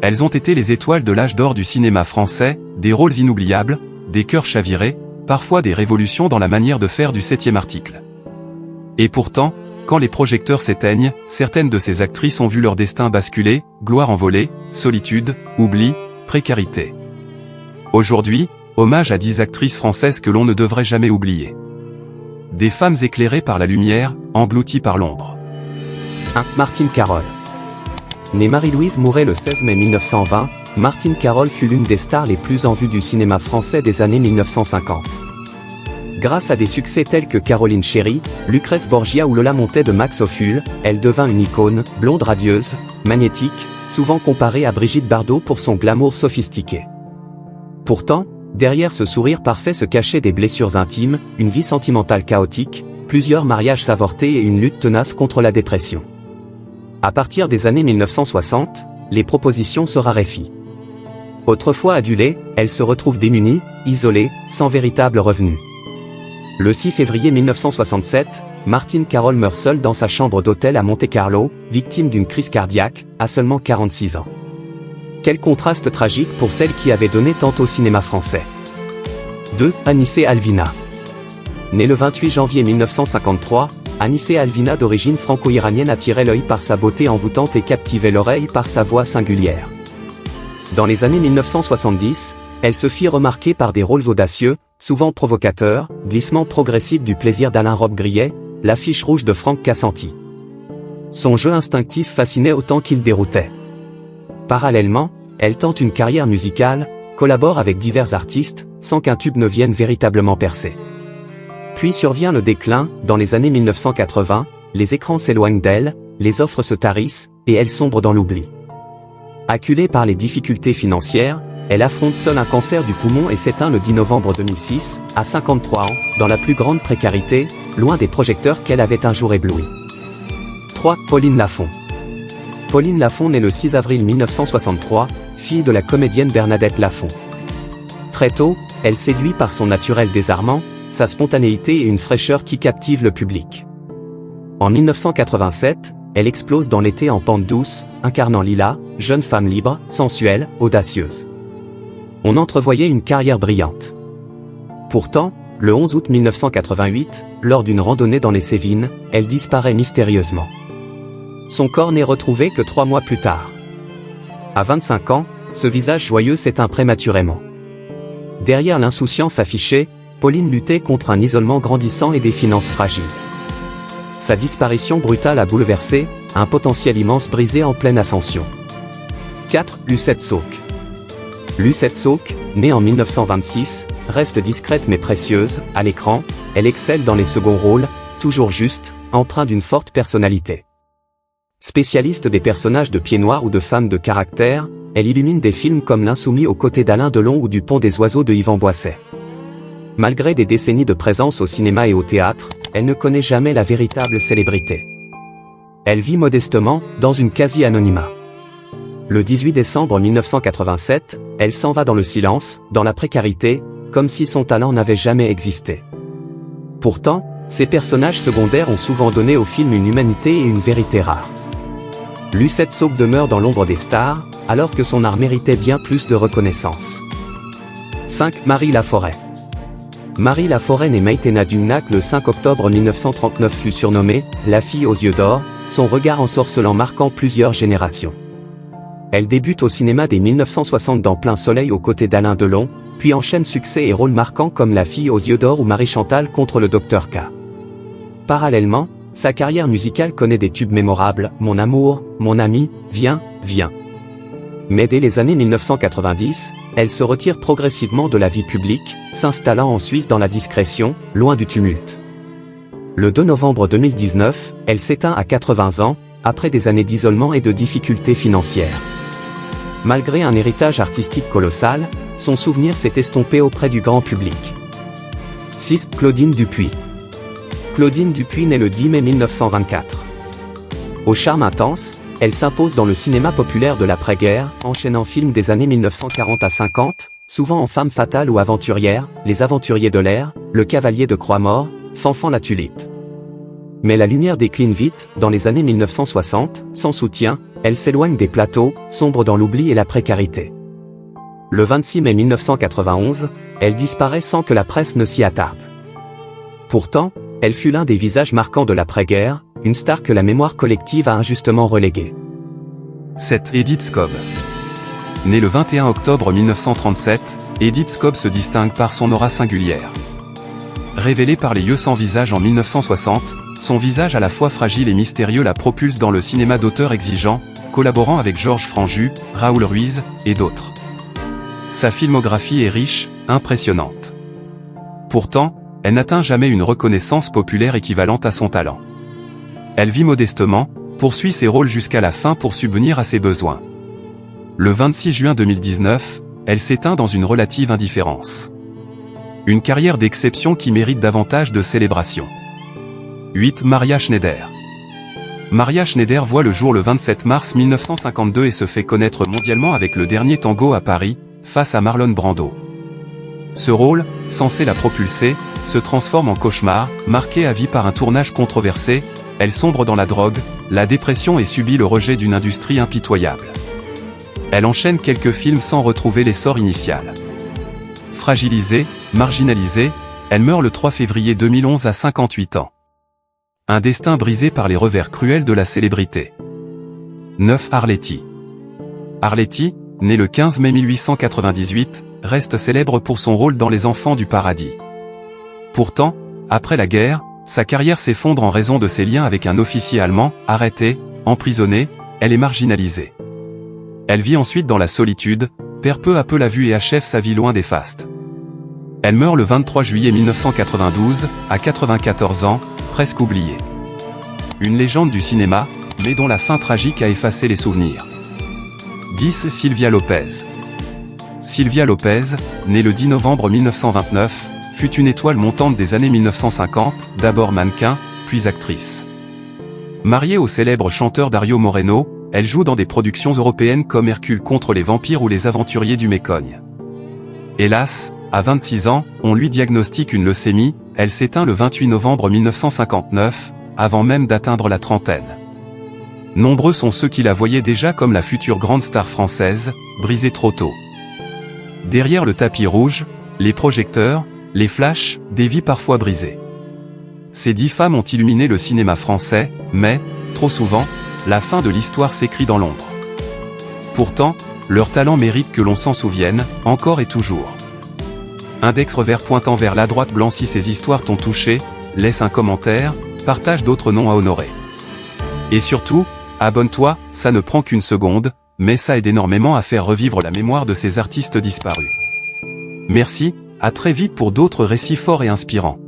Elles ont été les étoiles de l'âge d'or du cinéma français, des rôles inoubliables, des cœurs chavirés, parfois des révolutions dans la manière de faire du 7e article. Et pourtant, quand les projecteurs s'éteignent, certaines de ces actrices ont vu leur destin basculer, gloire envolée, solitude, oubli, précarité. Aujourd'hui, hommage à 10 actrices françaises que l'on ne devrait jamais oublier. Des femmes éclairées par la lumière, englouties par l'ombre. 1. Martine Carol. Née Marie-Louise Mouret le 16 mai 1920, Martine Carol fut l'une des stars les plus en vue du cinéma français des années 1950. Grâce à des succès tels que Caroline Chérie, Lucrèce Borgia ou Lola Montet de Max Ophüls, elle devint une icône, blonde radieuse, magnétique, souvent comparée à Brigitte Bardot pour son glamour sophistiqué. Pourtant, derrière ce sourire parfait se cachaient des blessures intimes, une vie sentimentale chaotique, plusieurs mariages avortés et une lutte tenace contre la dépression. À partir des années 1960, les propositions se raréfient. Autrefois adulée, elle se retrouve démunie, isolée, sans véritable revenu. Le 6 février 1967, Martine Carol meurt seule dans sa chambre d'hôtel à Monte-Carlo, victime d'une crise cardiaque, à seulement 46 ans. Quel contraste tragique pour celle qui avait donné tant au cinéma français. 2. Anissé Alvina. Née le 28 janvier 1953, Anissé Alvina d'origine franco-iranienne attirait l'œil par sa beauté envoûtante et captivait l'oreille par sa voix singulière. Dans les années 1970, elle se fit remarquer par des rôles audacieux, souvent provocateurs, glissement progressif du plaisir d'Alain Robbe-Grillet, l'affiche rouge de Franck Cassanti. Son jeu instinctif fascinait autant qu'il déroutait. Parallèlement, elle tente une carrière musicale, collabore avec divers artistes, sans qu'un tube ne vienne véritablement percer. Puis survient le déclin, dans les années 1980, les écrans s'éloignent d'elle, les offres se tarissent, et elle sombre dans l'oubli. Acculée par les difficultés financières, elle affronte seule un cancer du poumon et s'éteint le 10 novembre 2006, à 53 ans, dans la plus grande précarité, loin des projecteurs qu'elle avait un jour éblouis. 3. Pauline Lafont. Pauline Lafont naît le 6 avril 1963, fille de la comédienne Bernadette Lafont. Très tôt, elle séduit par son naturel désarmant, sa spontanéité et une fraîcheur qui captive le public. En 1987, elle explose dans l'été en pente douce, incarnant Lila, jeune femme libre, sensuelle, audacieuse. On entrevoyait une carrière brillante. Pourtant, le 11 août 1988, lors d'une randonnée dans les Cévines, elle disparaît mystérieusement. Son corps n'est retrouvé que 3 mois plus tard. À 25 ans, ce visage joyeux s'éteint prématurément. Derrière l'insouciance affichée, Pauline luttait contre un isolement grandissant et des finances fragiles. Sa disparition brutale a bouleversé, un potentiel immense brisé en pleine ascension. 4. Lucette Sauck. Lucette Sauck, née en 1926, reste discrète mais précieuse, à l'écran, elle excelle dans les seconds rôles, toujours juste, empreint d'une forte personnalité. Spécialiste des personnages de pieds noirs ou de femmes de caractère, elle illumine des films comme L'Insoumis aux côtés d'Alain Delon ou du Pont des Oiseaux de Yvan Boisset. Malgré des décennies de présence au cinéma et au théâtre, elle ne connaît jamais la véritable célébrité. Elle vit modestement, dans une quasi-anonymat. Le 18 décembre 1987, elle s'en va dans le silence, dans la précarité, comme si son talent n'avait jamais existé. Pourtant, ces personnages secondaires ont souvent donné au film une humanité et une vérité rare. Lucette Sauck demeure dans l'ombre des stars, alors que son art méritait bien plus de reconnaissance. 5. Marie Laforêt. Marie Laforêt née Maïtena Dumnac le 5 octobre 1939 fut surnommée « la fille aux yeux d'or », son regard ensorcelant marquant plusieurs générations. Elle débute au cinéma dès 1960 dans Plein Soleil aux côtés d'Alain Delon, puis enchaîne succès et rôles marquants comme La fille aux yeux d'or ou Marie-Chantal contre le Dr K. Parallèlement, sa carrière musicale connaît des tubes mémorables, Mon amour, Mon ami, Viens, viens. Mais dès les années 1990, elle se retire progressivement de la vie publique, s'installant en Suisse dans la discrétion, loin du tumulte. Le 2 novembre 2019, elle s'éteint à 80 ans, après des années d'isolement et de difficultés financières. Malgré un héritage artistique colossal, son souvenir s'est estompé auprès du grand public. 6. Claudine Dupuis. Claudine Dupuis naît le 10 mai 1924. Au charme intense, elle s'impose dans le cinéma populaire de l'après-guerre, enchaînant films des années 1940 à 50, souvent en femme fatale ou aventurière, Les Aventuriers de l'air, Le Cavalier de Croix-Mort, Fanfan la Tulipe. Mais la lumière décline vite, dans les années 1960, sans soutien, elle s'éloigne des plateaux, sombre dans l'oubli et la précarité. Le 26 mai 1991, elle disparaît sans que la presse ne s'y attarde. Pourtant, elle fut l'un des visages marquants de l'après-guerre, une star que la mémoire collective a injustement reléguée. C'est Edith Scobb. Née le 21 octobre 1937, Edith Scobb se distingue par son aura singulière. Révélée par Les Yeux sans visage en 1960, son visage à la fois fragile et mystérieux la propulse dans le cinéma d'auteur exigeant, collaborant avec Georges Franju, Raoul Ruiz, et d'autres. Sa filmographie est riche, impressionnante. Pourtant, elle n'atteint jamais une reconnaissance populaire équivalente à son talent. Elle vit modestement, poursuit ses rôles jusqu'à la fin pour subvenir à ses besoins. Le 26 juin 2019, elle s'éteint dans une relative indifférence. Une carrière d'exception qui mérite davantage de célébration. 8. Maria Schneider. Maria Schneider voit le jour le 27 mars 1952 et se fait connaître mondialement avec Le Dernier Tango à Paris, face à Marlon Brando. Ce rôle, censé la propulser, se transforme en cauchemar, marqué à vie par un tournage controversé, elle sombre dans la drogue, la dépression et subit le rejet d'une industrie impitoyable. Elle enchaîne quelques films sans retrouver l'essor initial. Fragilisée, marginalisée, elle meurt le 3 février 2011 à 58 ans. Un destin brisé par les revers cruels de la célébrité. 9. Arletty. Arletty, née le 15 mai 1898, reste célèbre pour son rôle dans Les Enfants du Paradis. Pourtant, après la guerre, sa carrière s'effondre en raison de ses liens avec un officier allemand, arrêté, emprisonné, elle est marginalisée. Elle vit ensuite dans la solitude, perd peu à peu la vue et achève sa vie loin des fastes. Elle meurt le 23 juillet 1992, à 94 ans, presque oubliée. Une légende du cinéma, mais dont la fin tragique a effacé les souvenirs. 10. Sylvia Lopez. Sylvia Lopez, née le 10 novembre 1929, fut une étoile montante des années 1950, d'abord mannequin, puis actrice. Mariée au célèbre chanteur Dario Moreno, elle joue dans des productions européennes comme Hercule contre les vampires ou Les Aventuriers du Mécogne. Hélas, à 26 ans, on lui diagnostique une leucémie, elle s'éteint le 28 novembre 1959, avant même d'atteindre la trentaine. Nombreux sont ceux qui la voyaient déjà comme la future grande star française, brisée trop tôt. Derrière le tapis rouge, les projecteurs, les flashs, des vies parfois brisées. Ces 10 femmes ont illuminé le cinéma français, mais, trop souvent, la fin de l'histoire s'écrit dans l'ombre. Pourtant, leur talent mérite que l'on s'en souvienne, encore et toujours. Index revers pointant vers la droite blanc. Si ces histoires t'ont touché, laisse un commentaire, partage d'autres noms à honorer. Et surtout, abonne-toi, ça ne prend qu'une seconde, mais ça aide énormément à faire revivre la mémoire de ces artistes disparus. Merci, à très vite pour d'autres récits forts et inspirants.